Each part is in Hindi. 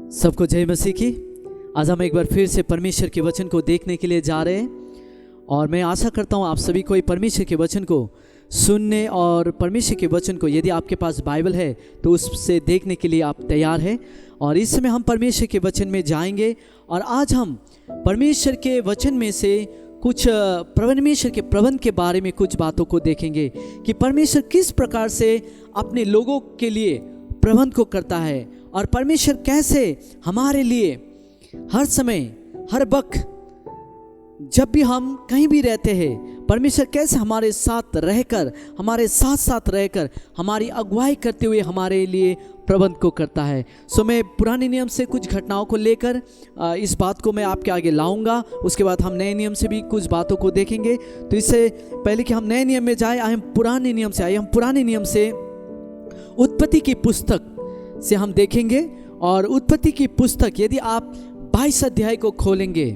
सबको जय मसीह की। आज हम एक बार फिर से परमेश्वर के वचन को देखने के लिए जा रहे हैं और मैं आशा करता हूँ आप सभी को परमेश्वर के वचन को सुनने और परमेश्वर के वचन को, यदि आपके पास बाइबल है तो उससे देखने के लिए आप तैयार हैं। और इस समय हम परमेश्वर के वचन में जाएंगे और आज हम परमेश्वर के वचन में से कुछ परमेश्वर के प्रबंध के बारे में कुछ बातों को देखेंगे कि परमेश्वर किस प्रकार से अपने लोगों के लिए प्रबंध को करता है और परमेश्वर कैसे हमारे लिए हर समय हर वक्त जब भी हम कहीं भी रहते हैं, परमेश्वर कैसे हमारे साथ रहकर हमारे साथ साथ रहकर हमारी अगुवाई करते हुए हमारे लिए प्रबंध को करता है। सो मैं पुराने नियम से कुछ घटनाओं को लेकर इस बात को मैं आपके आगे लाऊंगा। उसके बाद हम नए नियम से भी कुछ बातों को देखेंगे। तो इससे पहले कि हम नए नियम में जाए, हम पुराने नियम से उत्पत्ति की पुस्तक से हम देखेंगे। और उत्पत्ति की पुस्तक यदि आप 22 अध्याय को खोलेंगे,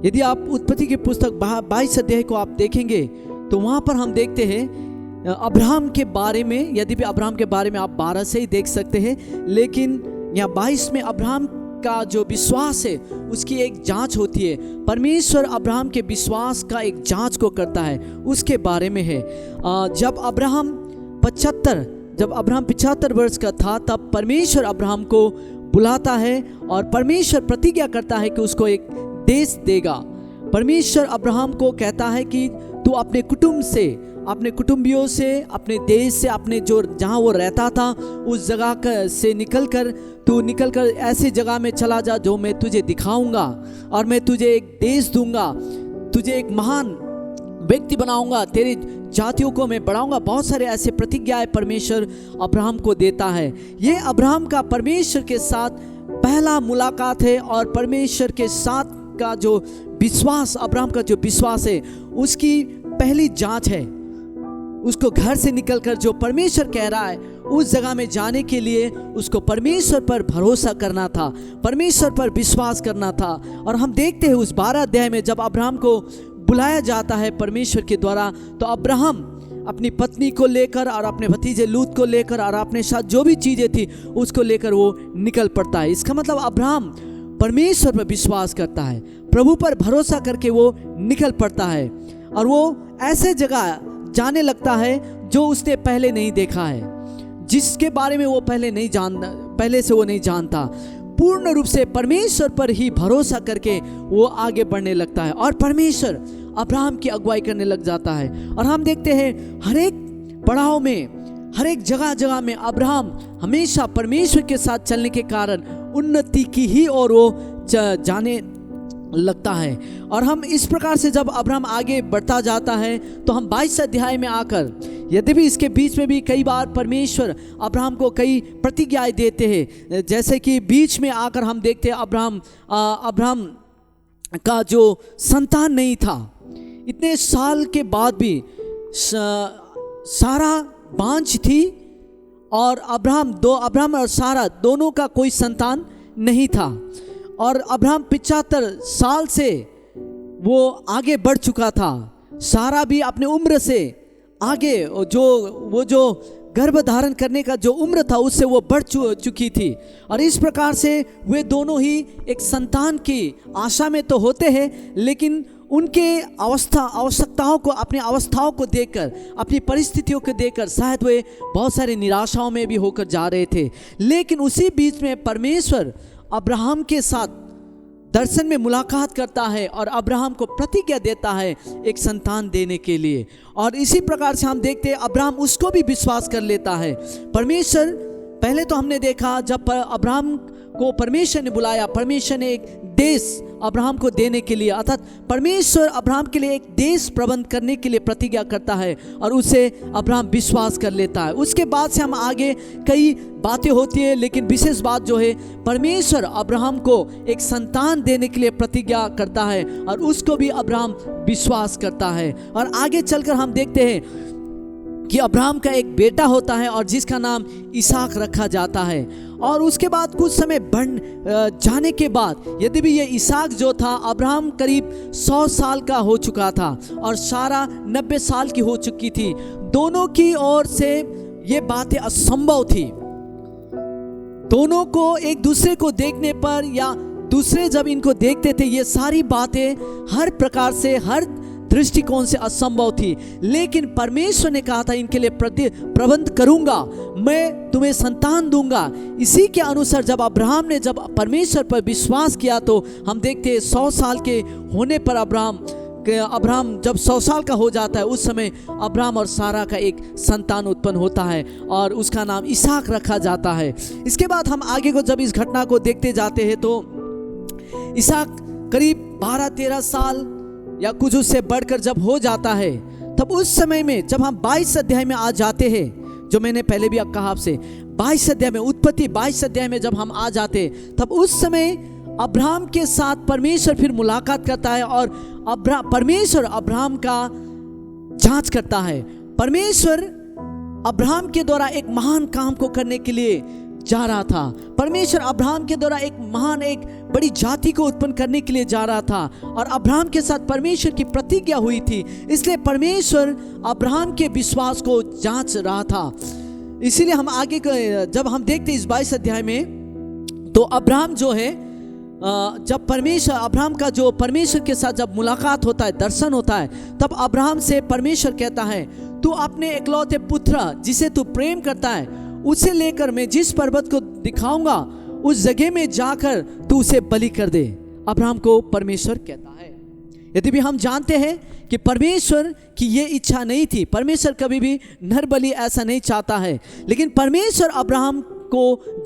यदि आप उत्पत्ति की पुस्तक 22 अध्याय को आप देखेंगे तो वहाँ पर हम देखते हैं अब्राहम के बारे में। यदि भी अब्राहम के बारे में आप 12 से ही देख सकते हैं, लेकिन यहाँ 22 में अब्राहम का जो विश्वास है उसकी एक जांच होती है। परमेश्वर अब्राहम के विश्वास का एक जांच को करता है, उसके बारे में है। जब अब्राहम 75 वर्ष का था तब परमेश्वर अब्राहम को बुलाता है और परमेश्वर प्रतिज्ञा करता है कि उसको एक देश देगा। परमेश्वर अब्राहम को कहता है कि तू अपने कुटुंब से, अपने कुटुंबियों से, अपने देश से, अपने जो जहाँ वो रहता था उस जगह से निकलकर ऐसी जगह में चला जा जो मैं तुझे दिखाऊंगा और मैं तुझे एक देश दूंगा, तुझे एक महान व्यक्ति बनाऊंगा, तेरी जातियों को मैं बढ़ाऊंगा। बहुत सारे ऐसे प्रतिज्ञाएं परमेश्वर अब्राहम को देता है। ये अब्राहम का परमेश्वर के साथ पहला मुलाकात है और परमेश्वर के साथ का जो विश्वास, अब्राहम का जो विश्वास है उसकी पहली जांच है। उसको घर से निकलकर जो परमेश्वर कह रहा है उस जगह में जाने के लिए उसको परमेश्वर पर भरोसा करना था, परमेश्वर पर विश्वास करना था। और हम देखते हैं उस 12 अध्याय में जब अब्राहम को बुलाया जाता है परमेश्वर के द्वारा, तो अब्राहम अपनी पत्नी को लेकर और अपने भतीजे लूत को लेकर और अपने साथ जो भी चीज़ें थी उसको लेकर वो निकल पड़ता है। इसका मतलब अब्राहम परमेश्वर पर विश्वास करता है, प्रभु पर भरोसा करके वो निकल पड़ता है और वो ऐसे जगह जाने लगता है जो उसने पहले नहीं देखा है, जिसके बारे में वो पहले से वो नहीं जानता। पूर्ण रूप से परमेश्वर पर ही भरोसा करके वो आगे बढ़ने लगता है और परमेश्वर अब्राहम की अगुवाई करने लग जाता है। और हम देखते हैं हर एक पड़ाव में, हर एक जगह में अब्राहम हमेशा परमेश्वर के साथ चलने के कारण उन्नति की ही ओर वो जाने लगता है। और हम इस प्रकार से जब अब्राहम आगे बढ़ता जाता है तो हम 22 अध्याय में आकर, यदि भी इसके बीच में भी कई बार परमेश्वर अब्राहम को कई प्रतिज्ञाएं देते हैं, जैसे कि बीच में आकर हम देखते हैं अब्राहम का जो संतान नहीं था, इतने साल के बाद भी सारा बांझ थी और अब्राहम और सारा दोनों का कोई संतान नहीं था। और अब्राहम 75 साल से वो आगे बढ़ चुका था, सारा भी अपने उम्र से आगे जो गर्भ धारण करने का जो उम्र था उससे वो बढ़ चुकी थी। और इस प्रकार से वे दोनों ही एक संतान की आशा में तो होते हैं, लेकिन उनके आवश्यकताओं को, अपनी अवस्थाओं को देखकर, अपनी परिस्थितियों को देखकर शायद वे बहुत सारी निराशाओं में भी होकर जा रहे थे। लेकिन उसी बीच में परमेश्वर अब्राहम के साथ दर्शन में मुलाकात करता है और अब्राहम को प्रतिज्ञा देता है एक संतान देने के लिए। और इसी प्रकार से हम देखते हैं अब्राहम उसको भी विश्वास कर लेता है। परमेश्वर, पहले तो हमने देखा जब अब्राहम को परमेश्वर ने बुलाया, परमेश्वर ने एक देश अब्राहम को देने के लिए, अर्थात परमेश्वर अब्राहम के लिए एक देश प्रबंध करने के लिए प्रतिज्ञा करता है और उसे अब्राहम विश्वास कर लेता है। उसके बाद से हम आगे कई बातें होती है, लेकिन विशेष बात जो है परमेश्वर अब्राहम को एक संतान देने के लिए प्रतिज्ञा करता है और उसको भी अब्राहम विश्वास करता है। और आगे चलकर हम देखते हैं कि अब्राहम का एक बेटा होता है और जिसका नाम इसहाक रखा जाता है। और उसके बाद कुछ समय बढ़ जाने के बाद, यदि भी ये इसहाक जो था, अब्राहम करीब 100 साल का हो चुका था और सारा 90 साल की हो चुकी थी। दोनों की ओर से ये बातें असंभव थी। दोनों को एक दूसरे को देखने पर या दूसरे जब इनको देखते थे, ये सारी बातें हर प्रकार से, हर दृष्टिकोण से असंभव थी। लेकिन परमेश्वर ने कहा था इनके लिए प्रबंध करूंगा, मैं तुम्हें संतान दूंगा। इसी के अनुसार जब अब्राहम ने जब परमेश्वर पर विश्वास किया तो हम देखते हैं 100 साल के होने पर अब्राहम जब 100 साल का हो जाता है, उस समय अब्राहम और सारा का एक संतान उत्पन्न होता है और उसका नाम इसहाक रखा जाता है। इसके बाद हम आगे को जब इस घटना को देखते जाते हैं तो इसहाक करीब 12-13 साल या कुछ उससे बढ़कर जब हो जाता है, तब उस समय में जब हम 22 अध्याय में आ जाते हैं, जो मैंने पहले भी कहा आपसे, 22 अध्याय में, उत्पत्ति 22 अध्याय में जब हम आ जाते, तब उस समय अब्राहम के साथ परमेश्वर फिर मुलाकात करता है और परमेश्वर अब्राहम का जांच करता है। परमेश्वर अब्राहम के द्वारा एक महान काम को करने के लिए जा रहा था। परमेश्वर अब्राहम के द्वारा एक महान, एक बड़ी जाति को उत्पन्न करने के लिए जा रहा था और अब्राहम के साथ परमेश्वर की प्रतिज्ञा हुई थी, इसलिए परमेश्वर अब्राहम के विश्वास को जांच रहा था। इसीलिए हम आगे जब हम देखते इस 22 अध्याय में, तो अब्राहम जो है, जब अब्राहम का जो परमेश्वर के साथ जब मुलाकात होता है, दर्शन होता है, तब अब्राहम से परमेश्वर कहता है, तू अपने एकलौते पुत्र जिसे तू प्रेम करता है उसे लेकर मैं जिस पर्वत को दिखाऊंगा उस जगह में जाकर तू उसे बलि कर दे। अब्राहम को परमेश्वर कहता है। यदि भी हम जानते हैं कि परमेश्वर की ये इच्छा नहीं थी, परमेश्वर कभी भी नर बलि ऐसा नहीं चाहता है, लेकिन परमेश्वर अब्राहम को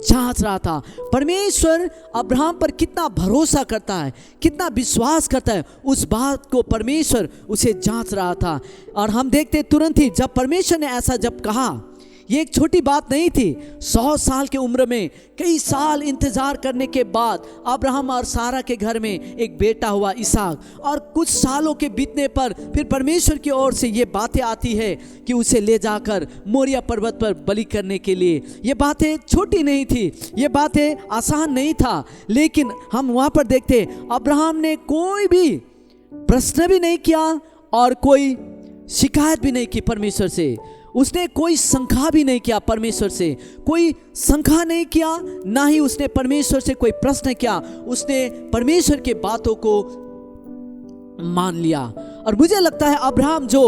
जांच रहा था। परमेश्वर अब्राहम पर कितना भरोसा करता है, कितना विश्वास करता है, उस बात को परमेश्वर उसे जांच रहा था। और हम देखते तुरंत ही जब परमेश्वर ने ऐसा जब कहा, ये एक छोटी बात नहीं थी। 100 साल की उम्र में कई साल इंतजार करने के बाद अब्राहम और सारा के घर में एक बेटा हुआ इसहाक, और कुछ सालों के बीतने पर फिर परमेश्वर की ओर से ये बातें आती है कि उसे ले जाकर मोरिया पर्वत पर बलि करने के लिए। ये बातें छोटी नहीं थी, ये बातें आसान नहीं था, लेकिन हम वहाँ पर देखते अब्राहम ने कोई भी प्रश्न भी नहीं किया और कोई शिकायत भी नहीं की परमेश्वर से। उसने कोई शंका भी नहीं किया परमेश्वर से, कोई शंका नहीं किया, ना ही उसने परमेश्वर से कोई प्रश्न किया। उसने परमेश्वर के बातों को मान लिया। और मुझे लगता है अब्राहम जो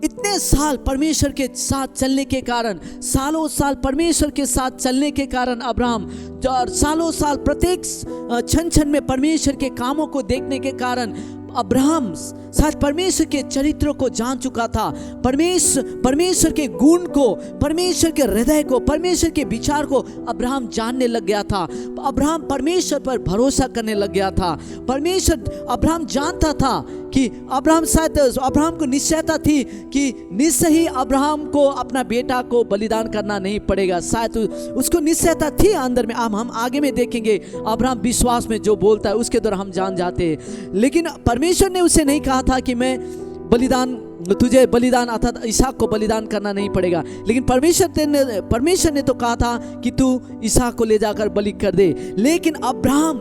इतने साल परमेश्वर के साथ चलने के कारण, सालों साल परमेश्वर के साथ चलने के कारण, अब्राहम सालों साल प्रत्येक क्षण में परमेश्वर के कामों को देखने के कारण अब्राहम शायद परमेश्वर के चरित्रों को जान चुका था, परमेश्वर के गुण को, परमेश्वर के हृदय को, परमेश्वर के विचार को अब्राहम जानने लग गया था। अब्राहम परमेश्वर पर भरोसा करने लग गया था। अब्राहम जानता था कि अब्राहम को निश्चयता थी कि निश्चय ही अब्राहम को अपना बेटा को बलिदान करना नहीं पड़ेगा। शायद उसको निश्चयता थी अंदर में। हम आगे में देखेंगे अब्राहम विश्वास में जो बोलता है उसके द्वारा हम जान जाते हैं। लेकिन परमेश्वर ने उसे नहीं कहा था कि तुझे बलिदान अर्थात इसहाक को बलिदान करना नहीं पड़ेगा, लेकिन परमेश्वर ने तो कहा था कि तू इसहाक को ले जाकर बलि कर दे। लेकिन अब्राहम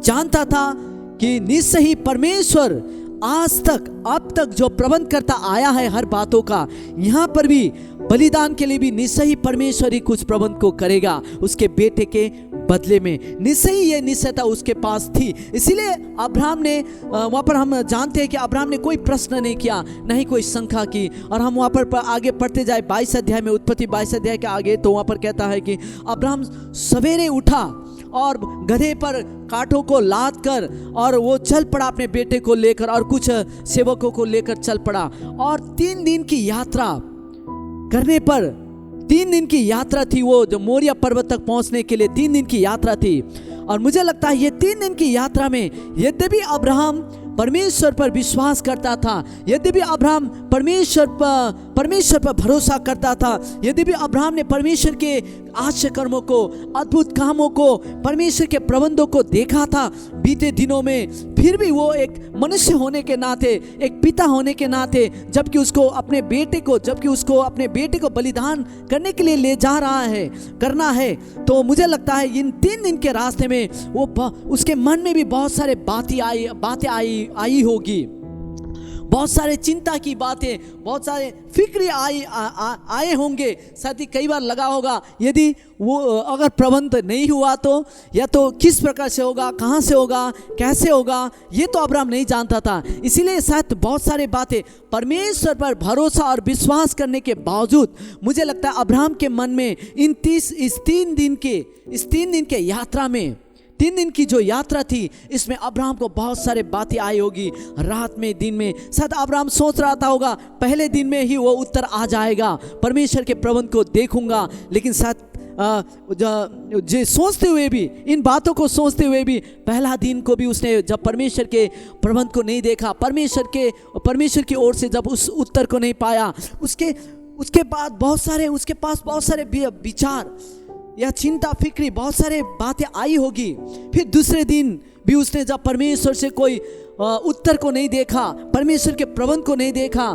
जानता था कि निश्चय ही परमेश्वर अब तक जो प्रबंध करता आया है हर बातों का, यहाँ पर भी बलिदान के लिए भी निश्चय ही परमेश्वर ही कुछ प्रबंध को करेगा उसके बेटे के बदले में। निश्चय ही ये निश्चयता उसके पास थी। इसीलिए अब्राहम ने वहाँ पर हम जानते हैं कि अब्राहम ने कोई प्रश्न नहीं किया, न ही कोई शंका की। और हम वहाँ पर आगे पढ़ते जाए 22 अध्याय में, उत्पत्ति 22 अध्याय के आगे, तो वहाँ पर कहता है कि अब्राहम सवेरे उठा और गधे पर कांटों को लाद कर और वो चल पड़ा अपने बेटे को लेकर और कुछ सेवकों को लेकर चल पड़ा। और 3 दिन की यात्रा करने पर, 3 दिन की यात्रा थी वो, जो मोरिया पर्वत तक पहुंचने के लिए 3 दिन की यात्रा थी। और मुझे लगता है ये 3 दिन की यात्रा में यद्यपि अब्राहम परमेश्वर पर विश्वास करता था, यद्यपि अब्राहम परमेश्वर पर भरोसा करता था, यद्यपि अब्राहम ने परमेश्वर के आश्चर्य कर्मों को, अद्भुत कामों को, परमेश्वर के प्रबंधों को देखा था बीते दिनों में, फिर भी वो एक मनुष्य होने के नाते, एक पिता होने के नाते, जबकि उसको अपने बेटे को बलिदान करने के लिए ले जा रहा है, करना है, तो मुझे लगता है इन 3 दिन के रास्ते में उसके मन में भी बहुत सारे बातें आई होगी। बहुत सारे चिंता की बातें, बहुत सारे फिक्र आए होंगे। साथ ही कई बार लगा होगा यदि वो अगर प्रबंध नहीं हुआ तो या तो किस प्रकार से होगा, कहाँ से होगा, कैसे होगा, ये तो अब्राहम नहीं जानता था। इसीलिए शायद बहुत सारे बातें परमेश्वर पर भरोसा और विश्वास करने के बावजूद मुझे लगता है अब्राहम के मन में इस तीन दिन के यात्रा में, 3 दिन की जो यात्रा थी, इसमें अब्राहम को बहुत सारे बातें आई होगी, रात में दिन में। शायद अब्राहम सोच रहा था होगा पहले दिन में ही वो उत्तर आ जाएगा, परमेश्वर के प्रबंध को देखूंगा। लेकिन शायद जो सोचते हुए भी, इन बातों को सोचते हुए भी, पहला दिन को भी उसने जब परमेश्वर के प्रबंध को नहीं देखा, परमेश्वर की ओर से जब उस उत्तर को नहीं पाया, उसके बाद उसके पास बहुत सारे विचार या चिंता फिक्री, बहुत सारे बातें आई होगी। फिर दूसरे दिन भी उसने जब परमेश्वर से कोई उत्तर को नहीं देखा, परमेश्वर के प्रबंध को नहीं देखा,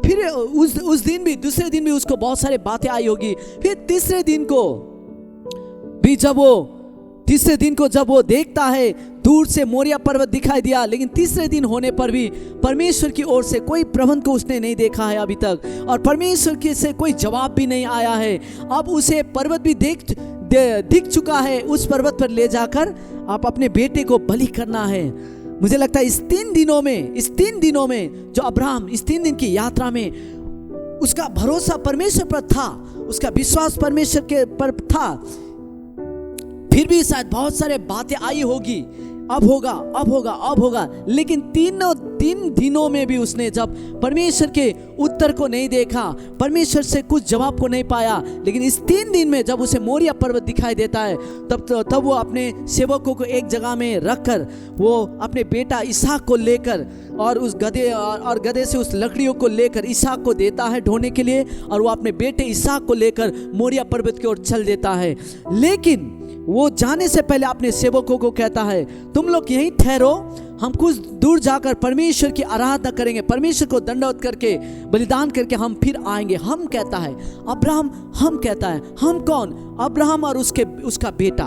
फिर उस दिन भी, दूसरे दिन भी उसको बहुत सारे बातें आई होगी। फिर तीसरे दिन को जब वो देखता है, दूर से मोरिया पर्वत दिखाई दिया, लेकिन तीसरे दिन होने पर भी परमेश्वर की ओर से कोई प्रबंध को उसने नहीं देखा है अभी तक, और परमेश्वर की से कोई जवाब भी नहीं आया है। अब उसे पर्वत भी दिख चुका है, उस पर्वत पर ले जाकर आप अपने बेटे को बलि करना है। मुझे लगता है इस 3 दिनों में जो अब्राहम, इस 3 दिन की यात्रा में उसका भरोसा परमेश्वर पर था, उसका विश्वास परमेश्वर के पर था। फिर भी शायद बहुत सारे बातें आई होगी, अब होगा, लेकिन 3 दिनों में भी उसने जब परमेश्वर के उत्तर को नहीं देखा, परमेश्वर से कुछ जवाब को नहीं पाया, लेकिन इस 3 दिन में जब उसे मोरिया पर्वत दिखाई देता है, तब वो अपने सेवकों को एक जगह में रखकर, वो अपने बेटा इसहाक को लेकर और उस गधे से उस लकड़ियों को लेकर इसहाक को देता है ढोने के लिए, और वो अपने बेटे इसहाक को लेकर मोरिया पर्वत की ओर चल देता है। लेकिन वो जाने से पहले अपने सेवकों को कहता है, तुम लोग यहीं ठहरो, हम कुछ दूर जाकर परमेश्वर की आराधना करेंगे, परमेश्वर को दंडवत करके, बलिदान करके हम फिर आएंगे। हम कहता है हम कौन? अब्राहम और उसका बेटा।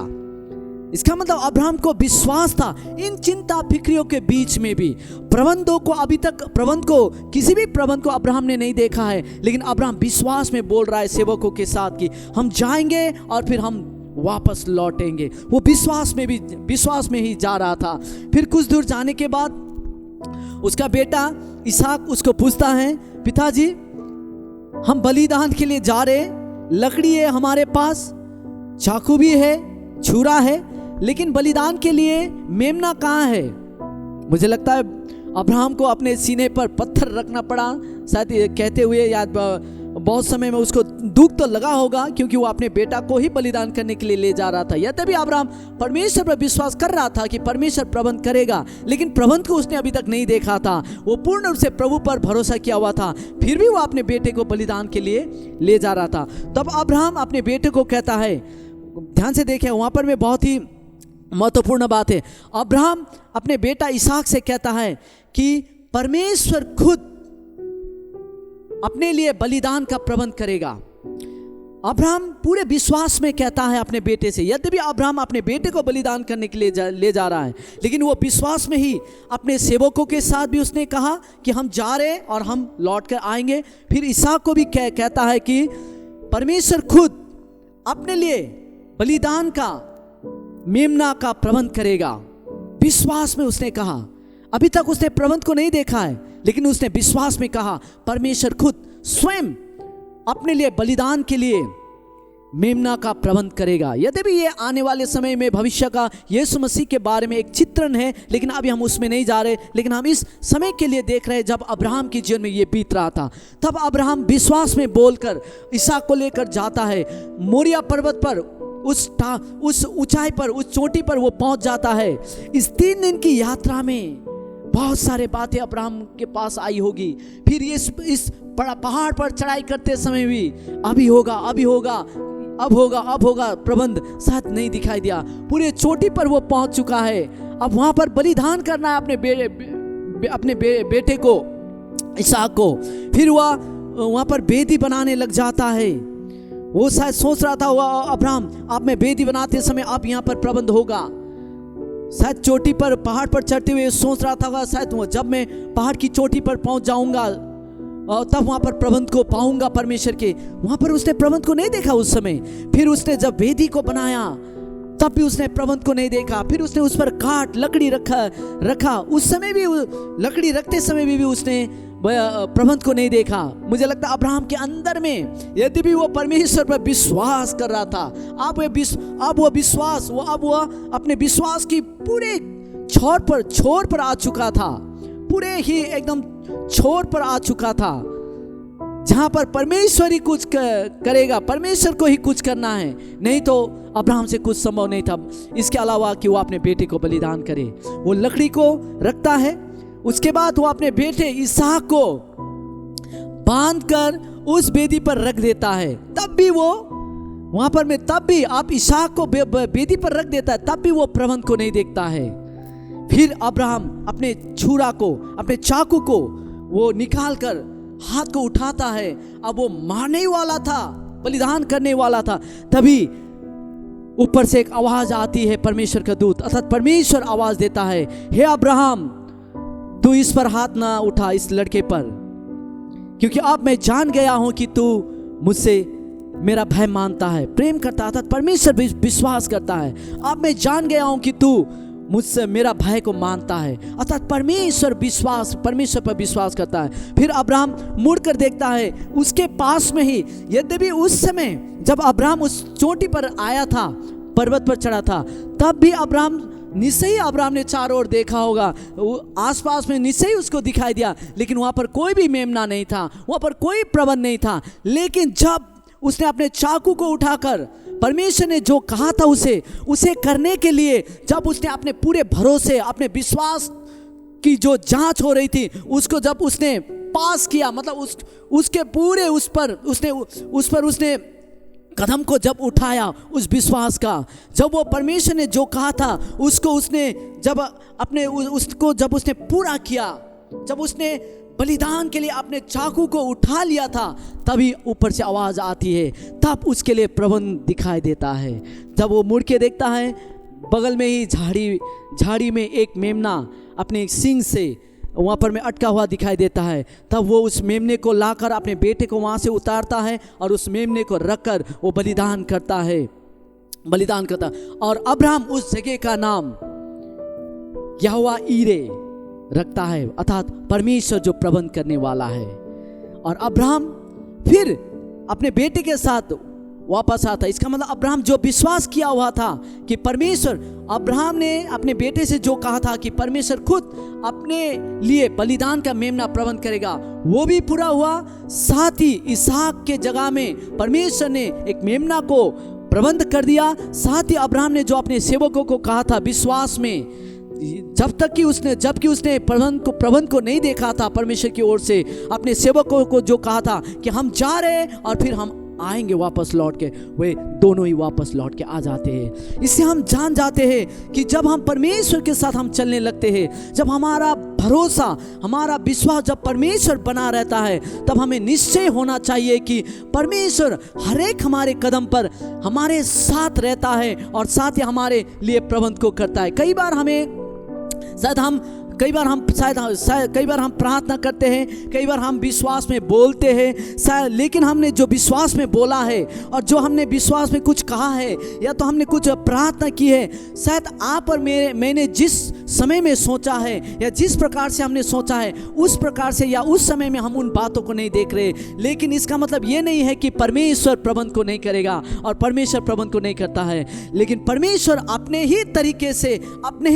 इसका मतलब अब्राहम को विश्वास था इन चिंता फिक्रियों के बीच में भी। किसी भी प्रबंध को अब्राहम ने नहीं देखा है, लेकिन अब्राहम विश्वास में बोल रहा है सेवकों के साथ कि हम जाएंगे और फिर हम वापस लौटेंगे। वो विश्वास में ही जा रहा था। फिर कुछ दूर जाने के बाद उसका बेटा इसहाक उसको पूछता है, पिताजी हम बलिदान के लिए जा रहे, लकड़ी है हमारे पास, चाकू भी है, छुरा है, लेकिन बलिदान के लिए मेमना कहाँ है? मुझे लगता है अब्राहम को अपने सीने पर पत्थर रखना पड़ा, शायद कहते हुए, या बहुत समय में उसको दुख तो लगा होगा, क्योंकि वो अपने बेटा को ही बलिदान करने के लिए ले जा रहा था। यद्यपि अब्राहम परमेश्वर पर विश्वास कर रहा था कि परमेश्वर प्रबंध करेगा, लेकिन प्रबंध को उसने अभी तक नहीं देखा था। वो पूर्ण रूप से प्रभु पर भरोसा किया हुआ था, फिर भी वो अपने बेटे को बलिदान के लिए ले जा रहा था। तब अब्राहम अपने बेटे को कहता है, ध्यान से देखें, वहाँ पर में बहुत ही महत्वपूर्ण बात है। अब्राहम अपने बेटा इसहाक से कहता है कि परमेश्वर खुद अपने लिए बलिदान का प्रबंध करेगा। अब्राहम पूरे विश्वास में कहता है अपने बेटे से। यद्यपि अब्राहम अपने बेटे को बलिदान करने के लिए ले जा रहा है, लेकिन वो विश्वास में ही अपने सेवकों के साथ भी उसने कहा कि हम जा रहे और हम लौट कर आएंगे। फिर इसहाक को भी कहता है कि परमेश्वर खुद अपने लिए बलिदान का, मेमना का प्रबंध करेगा। विश्वास में उसने कहा। अभी तक उसने प्रबंध को नहीं देखा है, लेकिन उसने विश्वास में कहा परमेश्वर खुद स्वयं अपने लिए बलिदान के लिए मेमना का प्रबंध करेगा। यद्यपि ये आने वाले समय में भविष्य का यीशु मसीह के बारे में एक चित्रण है, लेकिन अभी हम उसमें नहीं जा रहे, लेकिन हम इस समय के लिए देख रहे हैं जब अब्राहम के जीवन में ये बीत रहा था। तब अब्राहम विश्वास में बोलकर इसहाक को लेकर जाता है मोरिया पर्वत पर, उस ऊंचाई पर, उस चोटी पर वो पहुंच जाता है। इस 3 दिन की यात्रा में बहुत सारे बातें अब्राहम के पास आई होगी। फिर इस पहाड़ पर चढ़ाई करते समय भी अभी होगा प्रबंध साथ नहीं दिखाई दिया। पूरे चोटी पर वो पहुंच चुका है। अब वहां पर बलिदान करना है अपने बेटे को, इसहाक को। फिर वहां पर वेदी बनाने लग जाता है। वो शायद सोच रहा था अब्राहम, आप में वेदी बनाते समय आप यहाँ पर प्रबंध होगा। शायद चोटी पर, पहाड़ पर चढ़ते हुए सोच रहा था शायद जब मैं पहाड़ की चोटी पर पहुंच जाऊंगा और तब वहां पर प्रबंध को पाऊंगा परमेश्वर के। वहां पर उसने प्रबंध को नहीं देखा उस समय। फिर उसने जब वेदी को बनाया तब भी उसने प्रबंध को नहीं देखा। फिर उसने उस पर काट लकड़ी रखा उस समय भी, लकड़ी रखते समय भी उसने प्रबंध को नहीं देखा। मुझे लगता है अब्राहम के अंदर में यदि भी वो परमेश्वर पर विश्वास कर रहा था, अब वो अपने विश्वास की पूरे छोर पर आ चुका था, पूरे ही एकदम छोर पर आ चुका था, जहां पर परमेश्वर ही कुछ करेगा, परमेश्वर को ही कुछ करना है, नहीं तो अब्राहम से कुछ संभव नहीं था इसके अलावा कि वो अपने बेटे को बलिदान करे। वो लकड़ी को रखता है, उसके बाद वो अपने बेटे इसहाक को बांधकर उस वेदी पर रख देता है। तब भी वो वहां पर में, तब भी आप इसहाक को वेदी पर रख देता है, तब भी वो प्रबंध को नहीं देखता है। फिर अब्राहम अपने छुरा को, अपने चाकू को वो निकाल कर हाथ को उठाता है। अब वो मारने वाला था, बलिदान करने वाला था। तभी ऊपर से एक आवाज आती है, परमेश्वर का दूत अर्थात परमेश्वर आवाज देता है, हे अब्राहम तू इस पर हाथ ना उठा, इस लड़के पर, क्योंकि अब मैं जान गया हूं कि तू मुझसे मेरा भय मानता है, प्रेम करता है, अर्थात परमेश्वर विश्वास करता है। अब मैं जान गया हूं कि तू मुझसे मेरा भय को मानता है, अर्थात परमेश्वर पर विश्वास करता है। फिर अब्राहम मुड़कर देखता है, उसके पास में ही, यद्यपि उस समय जब अब्राहम उस चोटी पर आया था, पर्वत पर चढ़ा था, तब भी निश्चय अब्राहम ने चारों ओर देखा होगा, आसपास में निश्चय उसको दिखाई दिया, लेकिन वहां पर कोई भी मेमना नहीं था, वहां पर कोई प्रबंध नहीं था। लेकिन जब उसने अपने चाकू को उठाकर परमेश्वर ने जो कहा था उसे करने के लिए, जब उसने अपने पूरे भरोसे, अपने विश्वास की जो जांच हो रही थी उसको जब उसने पास किया, मतलब उसके पूरे उस पर उसने कदम को जब उठाया, उस विश्वास का, जब वो परमेश्वर ने जो कहा था उसको जब उसने पूरा किया, जब उसने बलिदान के लिए अपने चाकू को उठा लिया था, तभी ऊपर से आवाज आती है, तब उसके लिए प्रबंध दिखाई देता है। जब वो मुड़ के देखता है, बगल में ही झाड़ी में एक मेमना अपने सींग से वहाँ पर में अटका हुआ दिखाई देता है। तब वो उस मेमने को लाकर अपने बेटे को वहाँ से उतारता है और उस मेमने को रखकर वो बलिदान करता। और अब्राहम उस जगह का नाम यहोवा ईरे रखता है, अर्थात परमेश्वर जो प्रबंध करने वाला है। और अब्राहम फिर अपने बेटे के साथ वापस आता। इसका मतलब अब्राहम जो विश्वास किया हुआ था कि परमेश्वर, अब्राहम ने अपने बेटे से जो कहा था कि परमेश्वर खुद अपने लिए बलिदान का मेमना प्रबंध करेगा, वो भी पूरा हुआ। साथ ही इसहाक के जगह में परमेश्वर ने एक मेमना को प्रबंध कर दिया। साथ ही अब्राहम ने जो अपने सेवकों को कहा था विश्वास में, जबकि उसने प्रबंध को नहीं देखा था परमेश्वर की ओर से, अपने सेवकों को जो कहा था कि हम जा रहे हैं और फिर हम आएंगे वापस लौट के, वे दोनों ही वापस लौट के आ जाते हैं। इससे हम जान जाते हैं कि जब हम परमेश्वर के साथ हम चलने लगते हैं, जब हमारा भरोसा, हमारा विश्वास जब परमेश्वर बना रहता है, तब हमें निश्चय होना चाहिए कि परमेश्वर हर एक हमारे कदम पर हमारे साथ रहता है और साथ ही हमारे लिए प्रबंध को करता है। कई बार हम प्रार्थना करते हैं, कई बार हम विश्वास में बोलते हैं शायद, लेकिन हमने जो विश्वास में बोला है और जो हमने विश्वास में कुछ कहा है या तो हमने कुछ प्रार्थना की है, शायद आप और मैंने जिस समय में सोचा है या जिस प्रकार से हमने सोचा है उस प्रकार से या उस समय में हम उन बातों को नहीं देख रहे। लेकिन इसका मतलब ये नहीं है कि परमेश्वर प्रबंध को नहीं करेगा और परमेश्वर प्रबंध को नहीं करता है, लेकिन परमेश्वर अपने ही तरीके से, अपने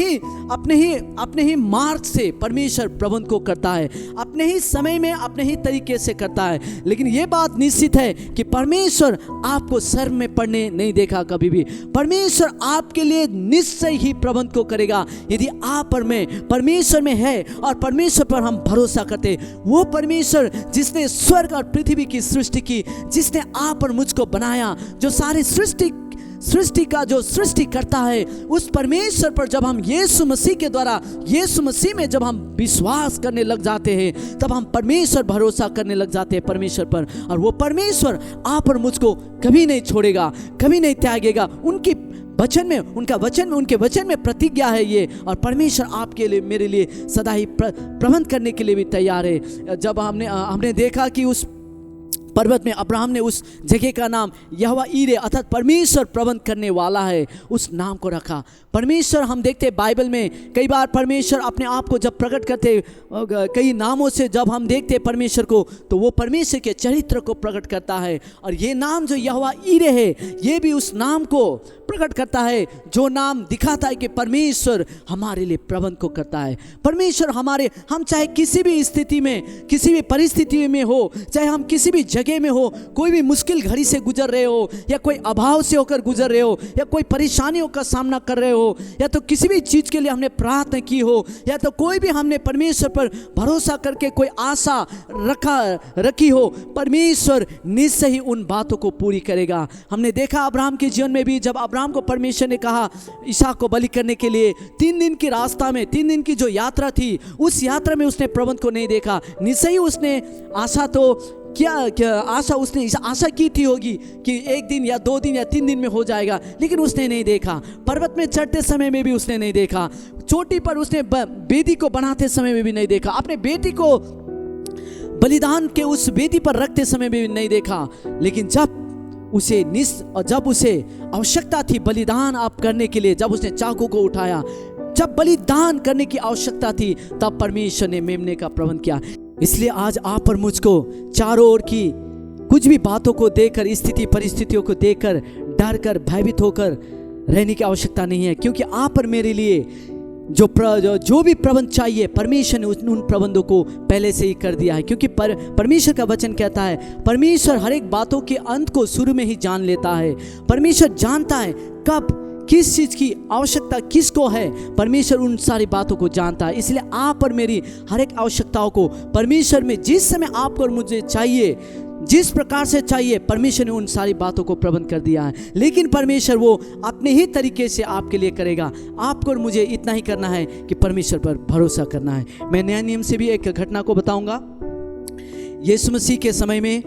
ही मार्ग से परमेश्वर प्रबंध को करता है, अपने ही समय में अपने ही तरीके से करता है। लेकिन यह बात निश्चित है कि परमेश्वर आपको शर्म में पड़ने नहीं देखा कभी भी। परमेश्वर आपके लिए निश्चय ही प्रबंध को करेगा यदि आप और मैं परमेश्वर में है और परमेश्वर पर हम भरोसा करते। वो परमेश्वर जिसने स्वर्ग और पृथ्वी की सृष्टि की, जिसने आप और मुझको बनाया, जो सारी सृष्टि का जो सृष्टि करता है, उस परमेश्वर पर जब हम यीशु मसीह के द्वारा, यीशु मसीह में जब हम विश्वास करने लग जाते हैं, तब हम परमेश्वर भरोसा करने लग जाते हैं परमेश्वर पर। और वो परमेश्वर आप और मुझको कभी नहीं छोड़ेगा, कभी नहीं त्यागेगा। उनकी वचन में, उनके वचन में प्रतिज्ञा है ये। और परमेश्वर आपके लिए, मेरे लिए सदा ही प्रबंध करने के लिए भी तैयार है। जब हमने देखा कि उस पर्वत में अब्राहम ने उस जगह का नाम यहोवा ईरे अर्थात परमेश्वर प्रबंध करने वाला है, उस नाम को रखा। परमेश्वर, हम देखते हैं बाइबल में कई बार परमेश्वर अपने आप को जब प्रकट करते कई नामों से, जब हम देखते हैं परमेश्वर को, तो वो परमेश्वर के चरित्र को प्रकट करता है। और ये नाम जो यहोवा ईरे है, ये भी उस नाम को प्रकट करता है, जो नाम दिखाता है कि परमेश्वर हमारे लिए प्रबंध को करता है। परमेश्वर हम चाहे किसी भी स्थिति में, किसी भी परिस्थिति में हो, चाहे हम किसी भी जगह में हो, कोई भी मुश्किल घड़ी से गुजर रहे हो, या कोई अभाव से होकर गुजर रहे हो, या कोई परेशानियों का सामना कर रहे हो, या तो किसी भी चीज के लिए हमने प्रार्थना की हो, या तो कोई भी हमने परमेश्वर पर भरोसा करके कोई आशा रखी हो, परमेश्वर निश्चय ही उन बातों को पूरी करेगा। हमने देखा अब्राहम के जीवन में भी, जब अब्राहम को परमेश्वर ने कहा इसहाक को बलि करने के लिए, 3 दिन की रास्ता में, 3 दिन की जो यात्रा थी, उस यात्रा में उसने प्रबंध को नहीं देखा। निश्चय ही उसने आशा तो उसने आशा की थी होगी कि 1 दिन या 2 दिन या 3 दिन में हो जाएगा, लेकिन उसने नहीं देखा। पर्वत में चढ़ते समय में भी उसने नहीं देखा, चोटी पर उसने वेदी को बनाते समय में भी नहीं देखा, अपने बेटी को बलिदान के उस वेदी पर रखते समय में भी नहीं देखा। लेकिन जब उसे आवश्यकता थी बलिदान आप करने के लिए, जब उसने चाकू को उठाया, जब बलिदान करने की आवश्यकता थी, तब परमेश्वर ने मेमने का प्रबंध किया। इसलिए आज आप और मुझको चारों ओर की कुछ भी बातों को देखकर, स्थिति परिस्थितियों को देखकर डर कर, भयभीत होकर रहने की आवश्यकता नहीं है, क्योंकि आप और मेरे लिए जो भी प्रबंध चाहिए, परमेश्वर ने उन प्रबंधों को पहले से ही कर दिया है। क्योंकि परमेश्वर का वचन कहता है, परमेश्वर हर एक बातों के अंत को शुरू में ही जान लेता है। परमेश्वर जानता है कब किस चीज़ की आवश्यकता किसको है, परमेश्वर उन सारी बातों को जानता है। इसलिए आप और मेरी हर एक आवश्यकताओं को परमेश्वर में जिस समय आपको और मुझे चाहिए, जिस प्रकार से चाहिए, परमेश्वर ने उन सारी बातों को प्रबंध कर दिया है। लेकिन परमेश्वर वो अपने ही तरीके से आपके लिए करेगा। आपको और मुझे इतना ही करना है कि परमेश्वर पर भरोसा करना है। मैं नया नियम से भी एक घटना को बताऊंगा। यीशु मसीह के समय में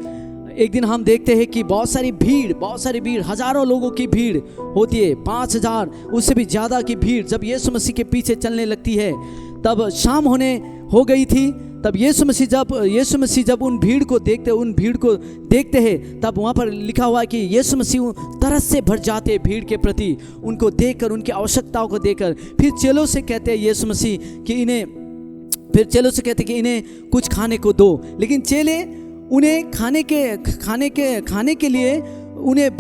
एक दिन हम देखते हैं कि बहुत सारी भीड़, हजारों लोगों की भीड़ होती है, 5000 उससे भी ज़्यादा की भीड़ जब यीशु मसीह के पीछे चलने लगती है। तब शाम हो गई थी। तब यीशु मसीह जब उन भीड़ को देखते हैं, तब वहाँ पर लिखा हुआ है कि यीशु मसीह तरस से भर जाते हैं भीड़ के प्रति, उनको देखकर, उनकी आवश्यकताओं को देखकर। फिर चेलों से कहते हैं यीशु मसीह कि इन्हें कुछ खाने को दो। लेकिन चेले उन्हें खाने के लिए उन्हें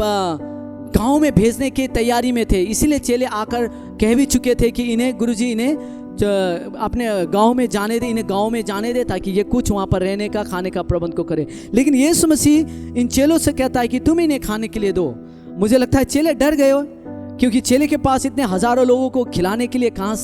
गांव में भेजने की तैयारी में थे। इसीलिए चेले आकर कह भी चुके थे कि इन्हें गुरुजी अपने गांव में जाने दे ताकि ये कुछ वहाँ पर रहने का, खाने का प्रबंध को करे। लेकिन यीशु मसीह इन चेलों से कहता है कि तुम इन्हें खाने के लिए दो। मुझे लगता है चेले डर गए हो, क्योंकि चेले के पास इतने हजारों लोगों को खिलाने के लिए कहाँ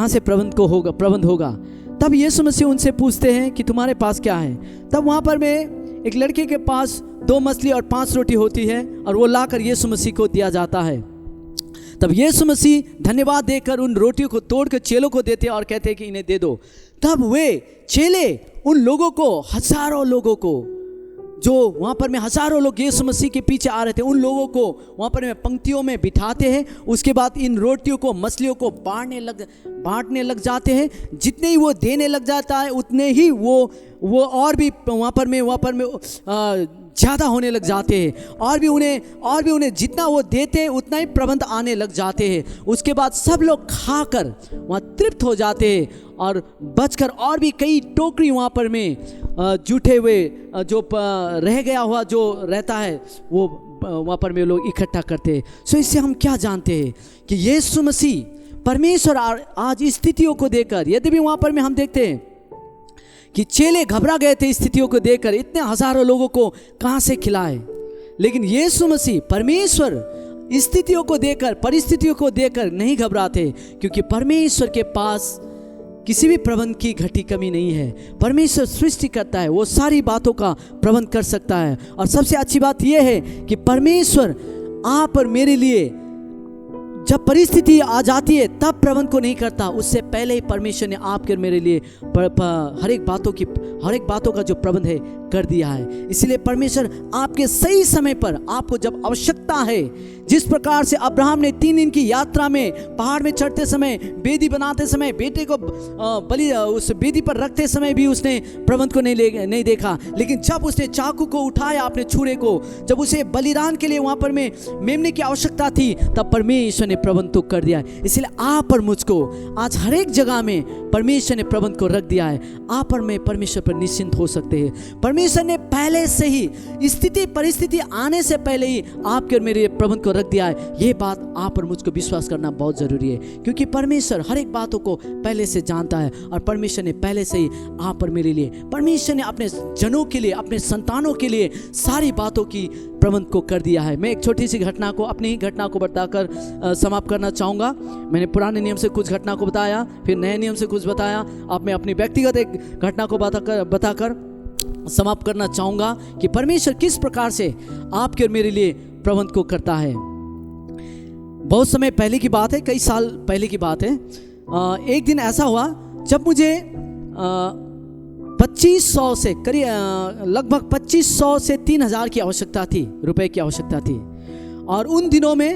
से प्रबंध होगा। तब यीशु मसीह उनसे पूछते हैं कि तुम्हारे पास क्या है। तब वहाँ पर में एक लड़के के पास 2 मछली और 5 रोटी होती है, और वो लाकर यीशु मसीह को दिया जाता है। तब यीशु मसीह धन्यवाद देकर उन रोटियों को तोड़कर चेलों को देते और कहते हैं कि इन्हें दे दो। तब वे चेले उन लोगों को, हजारों लोगों को, जो वहाँ पर में हजारों लोग यीशु मसीह के पीछे आ रहे थे, उन लोगों को वहाँ पर में पंक्तियों में बिठाते हैं। उसके बाद इन रोटियों को, मछलियों को बांटने लग जाते हैं। जितने ही वो देने लग जाता है, उतने ही वो और भी वहाँ पर में ज़्यादा होने लग जाते हैं, और भी उन्हें जितना वो देते हैं उतना ही प्रबंध आने लग जाते हैं। उसके बाद सब लोग खाकर वहाँ तृप्त हो जाते हैं, और बचकर और भी कई टोकरी वहाँ पर में जूठे हुए जो रह गया हुआ जो रहता है, वो वहाँ पर में लोग इकट्ठा करते हैं। सो इससे हम क्या जानते हैं कि यीशु मसीह परमेश्वर आज स्थितियों को देखकर, यद्यपि वहाँ पर में हम देखते हैं कि चेले घबरा गए थे स्थितियों को देखकर, इतने हजारों लोगों को कहाँ से खिलाए। लेकिन यीशु मसीह परमेश्वर स्थितियों को देखकर, परिस्थितियों को देखकर नहीं घबराते, क्योंकि परमेश्वर के पास किसी भी प्रबंध की घटी कमी नहीं है। परमेश्वर सृष्टि करता है, वो सारी बातों का प्रबंध कर सकता है। और सबसे अच्छी बात यह है कि परमेश्वर आप और मेरे लिए जब परिस्थिति आ जाती है तब प्रबंध को नहीं करता, उससे पहले ही परमेश्वर ने आपके और मेरे लिए हर एक बातों का जो प्रबंध है कर दिया है। इसलिए परमेश्वर आपके सही समय पर आपको जब आवश्यकता है, जिस प्रकार से अब्राहम ने 3 दिन की यात्रा में पहाड़ में चढ़ते समय, बेदी बनाते समय, बेटे को बलि उस बेदी पर रखते समय भी उसने प्रबंध को नहीं देखा, लेकिन जब उसने चाकू को उठाया, अपने छुरे को, जब उसे बलिदान के लिए वहाँ पर में मेमने की आवश्यकता थी, तब परमेश्वर ने प्रबंध तो कर दिया है। इसलिए आप और मुझको आज हर एक जगह में परमेश्वर ने प्रबंध को रख दिया है। आप और मैं परमेश्वर पर निश्चिंत हो सकते हैं। परमेश्वर ने पहले से ही स्थिति परिस्थिति आने से पहले ही आपके और मेरे प्रबंध को रख दिया है। ये बात आप और मुझको विश्वास करना बहुत जरूरी है, क्योंकि परमेश्वर हर एक बातों को पहले से जानता है और परमेश्वर ने पहले से ही आप और मेरे लिए, परमेश्वर ने अपने जनों के लिए, अपने संतानों के लिए सारी बातों की प्रबंध को कर दिया है। मैं एक छोटी सी घटना को, अपनी ही घटना को बताकर समाप्त करना चाहूँगा। मैंने पुराने नियम से कुछ घटना को बताया, फिर नए नियम से कुछ बताया। अब मैं अपनी व्यक्तिगत एक घटना को बताकर समाप्त करना चाहूँगा कि परमेश्वर किस प्रकार से आपके और मेरे लिए प्रबंध को करता है। बहुत समय पहले की बात है, कई साल पहले की बात है। एक दिन ऐसा हुआ जब मुझे 2500 से करीब लगभग 2500 से 3000 की आवश्यकता थी, रुपए की आवश्यकता थी। और उन दिनों में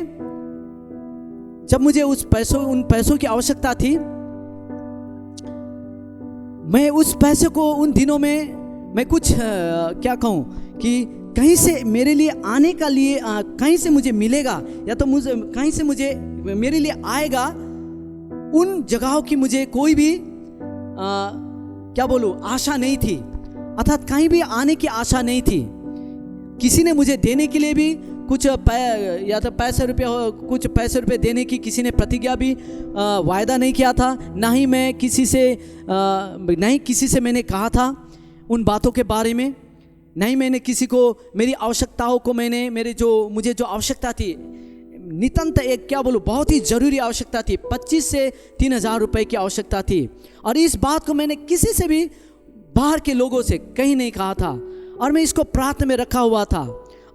जब मुझे उन पैसों की आवश्यकता थी, मैं उस पैसे को उन दिनों में मैं कुछ क्या कहूँ कि कहीं से मेरे लिए आने का लिए कहीं से मुझे मिलेगा, या तो मुझे कहीं से मुझे मेरे लिए आएगा, उन जगहों की मुझे कोई भी क्या बोलूं आशा नहीं थी। अर्थात कहीं भी आने की आशा नहीं थी। किसी ने मुझे देने के लिए भी कुछ या तो कुछ पैसे रुपए देने की किसी ने प्रतिज्ञा भी वायदा नहीं किया था। ना ही किसी से मैंने कहा था उन बातों के बारे में। नहीं मैंने किसी को मेरी आवश्यकताओं को मुझे जो आवश्यकता थी, नितांत एक क्या बोलूं बहुत ही जरूरी आवश्यकता थी, 25 से 3000 रुपए की आवश्यकता थी। और इस बात को मैंने किसी से भी बाहर के लोगों से कहीं नहीं कहा था, और मैं इसको प्रार्थना में रखा हुआ था।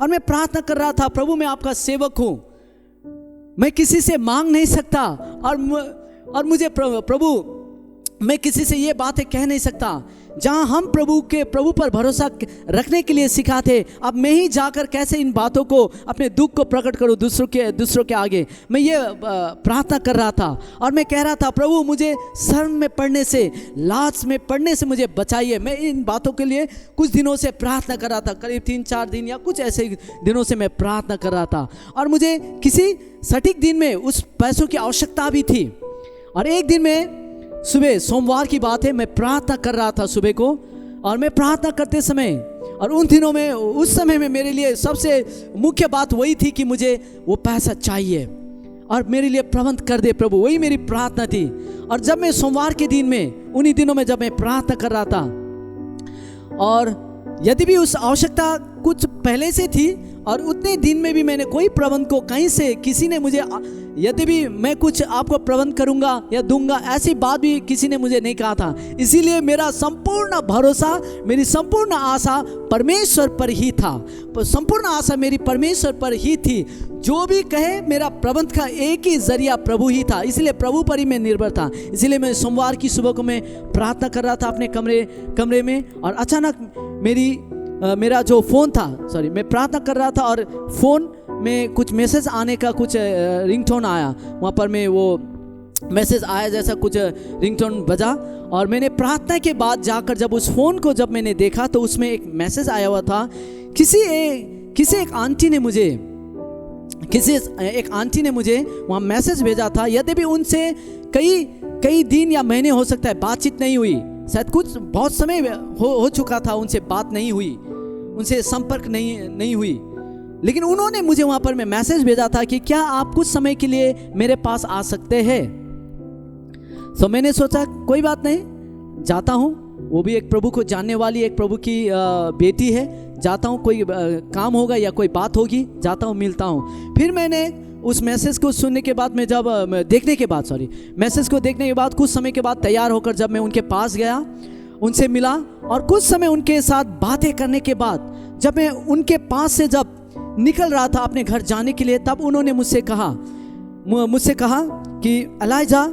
और मैं प्रार्थना कर रहा था, प्रभु मैं आपका सेवक हूं, मैं किसी से मांग नहीं सकता, और मुझे प्रभु मैं किसी से ये बातें कह नहीं सकता। जहां हम प्रभु पर भरोसा रखने के लिए सिखाते, अब मैं ही जाकर कैसे इन बातों को, अपने दुख को प्रकट करूं दूसरों के आगे। मैं ये प्रार्थना कर रहा था और मैं कह रहा था, प्रभु मुझे शर्म में पड़ने से, लाज में पड़ने से मुझे बचाइए। मैं इन बातों के लिए कुछ दिनों से प्रार्थना कर रहा था, करीब 3-4 दिन या कुछ ऐसे दिनों से मैं प्रार्थना कर रहा था। और मुझे किसी सटीक दिन में उस पैसों की आवश्यकता भी थी। और एक दिन में सुबह, सोमवार की बात है, मैं प्रार्थना कर रहा था सुबह को, और मैं प्रार्थना करते समय, और उन दिनों में उस समय में मेरे लिए सबसे मुख्य बात वही थी कि मुझे वो पैसा चाहिए और मेरे लिए प्रबंध कर दे प्रभु, वही मेरी प्रार्थना थी। और जब मैं सोमवार के दिन में, उन्हीं दिनों में जब मैं प्रार्थना कर रहा था, और यदि भी उस आवश्यकता कुछ पहले से थी, और उतने दिन में भी मैंने कोई प्रबंध को कहीं से, किसी ने मुझे, यदि भी मैं कुछ आपको प्रबंध करूंगा या दूंगा, ऐसी बात भी किसी ने मुझे नहीं कहा था। इसीलिए मेरा संपूर्ण भरोसा, मेरी संपूर्ण आशा परमेश्वर पर ही था। संपूर्ण आशा मेरी परमेश्वर पर ही थी। जो भी कहे, मेरा प्रबंध का एक ही जरिया प्रभु ही था, इसलिए प्रभु पर ही मैं निर्भर था। इसलिए मैं सोमवार की सुबह को मैं प्रार्थना कर रहा था अपने कमरे में, और अचानक मेरा जो फ़ोन था, मैं प्रार्थना कर रहा था और फ़ोन में कुछ मैसेज आने का कुछ रिंगटोन आया। वहाँ पर मैं वो मैसेज आया जैसा कुछ रिंगटोन बजा, और मैंने प्रार्थना के बाद जाकर जब उस फ़ोन को जब मैंने देखा तो उसमें एक मैसेज आया हुआ था। किसी एक आंटी ने मुझे वहाँ मैसेज भेजा था। यद्यपि उनसे कई दिन या महीने हो सकता है बातचीत नहीं हुई, शायद कुछ बहुत समय हो चुका था, उनसे बात नहीं हुई, उनसे संपर्क नहीं हुई, लेकिन उन्होंने मुझे वहाँ पर मैं मैसेज भेजा था कि क्या आप कुछ समय के लिए मेरे पास आ सकते हैं। तो मैंने सोचा कोई बात नहीं, जाता हूँ। वो भी एक प्रभु को जानने वाली, एक प्रभु की बेटी है, जाता हूँ, कोई काम होगा या कोई बात होगी, जाता हूँ, मिलता हूँ। फिर मैंने उस मैसेज को सुनने के बाद, मैसेज को देखने के बाद कुछ समय के बाद तैयार होकर जब मैं उनके पास गया, उनसे मिला, और कुछ समय उनके साथ बातें करने के बाद जब मैं उनके पास से जब निकल रहा था अपने घर जाने के लिए, तब उन्होंने मुझसे कहा कि एलाइजा,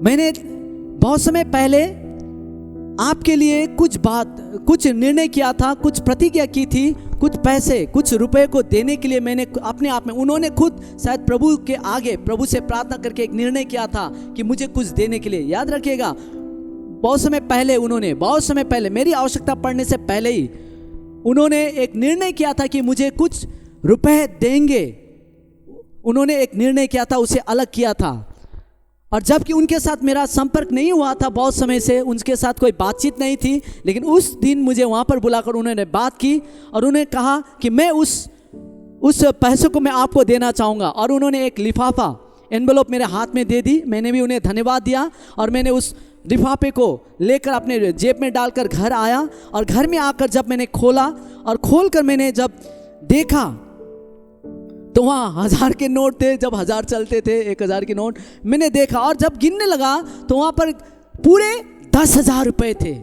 मैंने बहुत समय पहले आपके लिए कुछ निर्णय किया था, कुछ प्रतिज्ञा की थी, कुछ पैसे, कुछ रुपए को देने के लिए मैंने अपने आप में, उन्होंने खुद शायद प्रभु के आगे प्रभु से प्रार्थना करके एक निर्णय किया था कि मुझे कुछ देने के लिए। याद रखिएगा, बहुत समय पहले मेरी आवश्यकता पड़ने से पहले ही उन्होंने एक निर्णय किया था कि मुझे कुछ रुपए देंगे। उन्होंने एक निर्णय किया था, उसे अलग किया था। और जबकि उनके साथ मेरा संपर्क नहीं हुआ था, बहुत समय से उनके साथ कोई बातचीत नहीं थी, लेकिन उस दिन मुझे वहाँ पर बुलाकर उन्होंने बात की और उन्होंने कहा कि मैं उस पैसे को मैं आपको देना चाहूँगा। और उन्होंने एक लिफाफा एनवेलप मेरे हाथ में दे दी। मैंने भी उन्हें धन्यवाद दिया और मैंने उस लिफाफे को लेकर अपने जेब में डालकर घर आया। और घर में आकर जब मैंने खोलकर मैंने जब देखा तो वहाँ 1000 के नोट थे। जब 1000 चलते थे, 1000 के नोट मैंने देखा और जब गिनने लगा तो वहाँ पर पूरे 10,000 रुपये थे।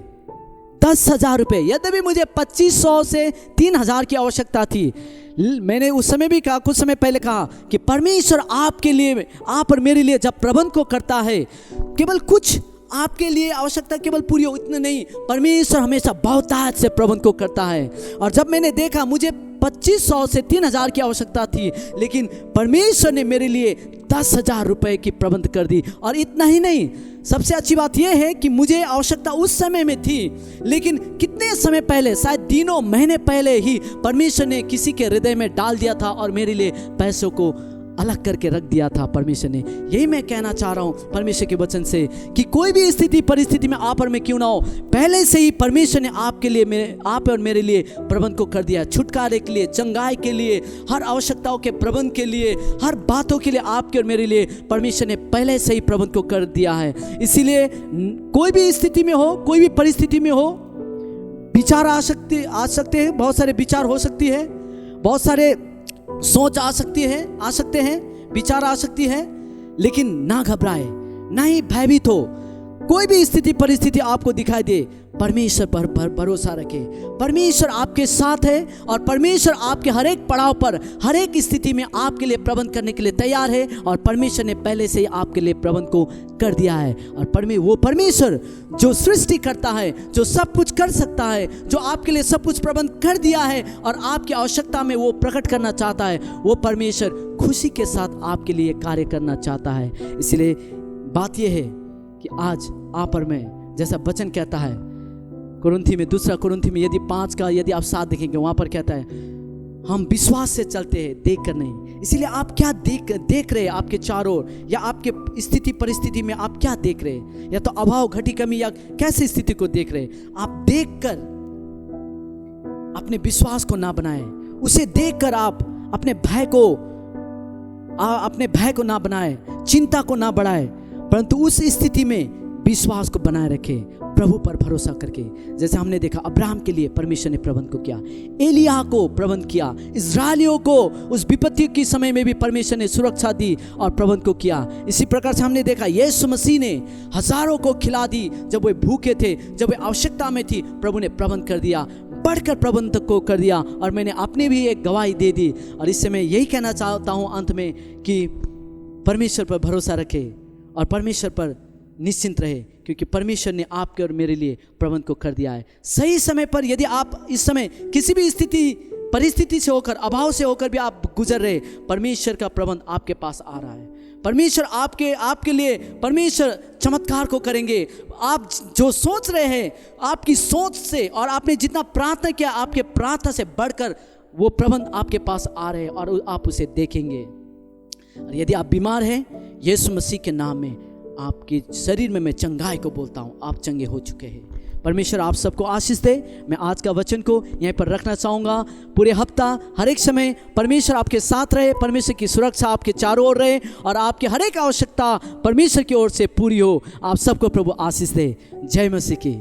10,000 रुपये। यद्यपि मुझे 2500 से 3,000 की आवश्यकता थी। मैंने उस समय भी कहा, कुछ समय पहले कहा कि परमेश्वर आपके लिए, आप और मेरे लिए जब प्रबंध को करता है, केवल कुछ आपके लिए आवश्यकता केवल पूरी हो इतना नहीं, परमेश्वर हमेशा बहुतायत से प्रबंध को करता है। और जब मैंने देखा मुझे 2500 से 3,000 की आवश्यकता थी, लेकिन परमेश्वर ने मेरे लिए 10,000 रुपये की प्रबंध कर दी। और इतना ही नहीं, सबसे अच्छी बात यह है कि मुझे आवश्यकता उस समय में थी, लेकिन कितने समय पहले, शायद दिनों महीने पहले ही परमेश्वर ने किसी के हृदय में डाल दिया था और मेरे लिए पैसों को अलग करके रख दिया था परमेश्वर ने। यही मैं कहना चाह रहा हूँ परमेश्वर के वचन से कि कोई भी स्थिति परिस्थिति में आप और मैं क्यों ना हो, पहले से ही परमेश्वर ने आपके लिए, आप और मेरे लिए प्रबंध को कर दिया। छुटकारे के लिए, चंगाई के लिए, हर आवश्यकताओं के प्रबंध के लिए, हर बातों के लिए आपके और मेरे लिए परमेश्वर ने पहले से ही प्रबंध को कर दिया है। इसीलिए कोई भी स्थिति में हो, कोई भी परिस्थिति में हो, विचार आ सकते हैं, बहुत सारे विचार हो सकती है, बहुत सारे सोच आ सकते हैं, विचार आ सकती है, लेकिन ना घबराए, ना ही भयभीत हो। कोई भी स्थिति परिस्थिति आपको दिखाई दे, परमेश्वर पर भरोसा रखें। परमेश्वर आपके साथ है और परमेश्वर आपके हर एक पड़ाव पर, हर एक स्थिति में आपके लिए प्रबंध करने के लिए तैयार है। और परमेश्वर ने पहले से ही आपके लिए प्रबंध को कर दिया है। और वो परमेश्वर जो सृष्टि करता है, जो सब कुछ कर सकता है, जो आपके लिए सब कुछ प्रबंध कर दिया है और आपकी आवश्यकता में वो प्रकट करना चाहता है, वो परमेश्वर खुशी के साथ आपके लिए कार्य करना चाहता है। इसलिए बात यह है कि आज आप और मैं, जैसा वचन कहता है दूसरा कुरिन्थी में यदि आप 7 देखेंगे, वहां पर कहता है हम विश्वास से चलते हैं, देख कर नहीं। इसीलिए आप क्या देख रहे हैं आपके चारों ओर, या आपके स्थिति परिस्थिति में आप क्या देख रहे हैं, या तो अभाव, घटी, कमी, या कैसे स्थिति को देख रहे हैं। आप देखकर अपने विश्वास को ना बनाएं, उसे देखकर आप अपने भय को ना बनाएं, चिंता को ना बढ़ाएं, परंतु उस स्थिति में विश्वास को बनाए रखें, प्रभु पर भरोसा करके। जैसे हमने देखा अब्राहम के लिए परमेश्वर ने प्रबंध को किया, एलिया को प्रबंध किया, इस्राएलियों को उस विपत्ति के समय में भी परमेश्वर ने सुरक्षा दी और प्रबंध को किया। इसी प्रकार से हमने देखा यीशु मसीह ने हजारों को खिला दी, जब वे भूखे थे, जब वे आवश्यकता में थी, प्रभु ने प्रबंध कर दिया, बढ़कर प्रबंध को कर दिया। और मैंने अपनी भी एक गवाही दे दी। और इससे मैं यही कहना चाहता हूँ अंत में कि परमेश्वर पर भरोसा रखें और परमेश्वर पर निश्चिंत रहे, क्योंकि परमेश्वर ने आपके और मेरे लिए प्रबंध को कर दिया है। सही समय पर यदि आप इस समय किसी भी स्थिति परिस्थिति से होकर, अभाव से होकर भी आप गुजर रहे, परमेश्वर का प्रबंध आपके पास आ रहा है। परमेश्वर आपके लिए परमेश्वर चमत्कार को करेंगे। आप जो सोच रहे हैं, आपकी सोच से और आपने जितना प्रार्थना किया, आपके प्रार्थना से बढ़कर वो प्रबंध आपके पास आ रहे हैं और आप उसे देखेंगे। और यदि आप बीमार हैं, यीशु मसीह के नाम में आपके शरीर में मैं चंगाई को बोलता हूँ, आप चंगे हो चुके हैं। परमेश्वर आप सबको आशीष दे। मैं आज का वचन को यहीं पर रखना चाहूँगा। पूरे हफ्ता हर एक समय परमेश्वर आपके साथ रहे, परमेश्वर की सुरक्षा आपके चारों ओर रहे और आपकी हर एक आवश्यकता परमेश्वर की ओर से पूरी हो। आप सबको प्रभु आशीष दे। जय मसीह की।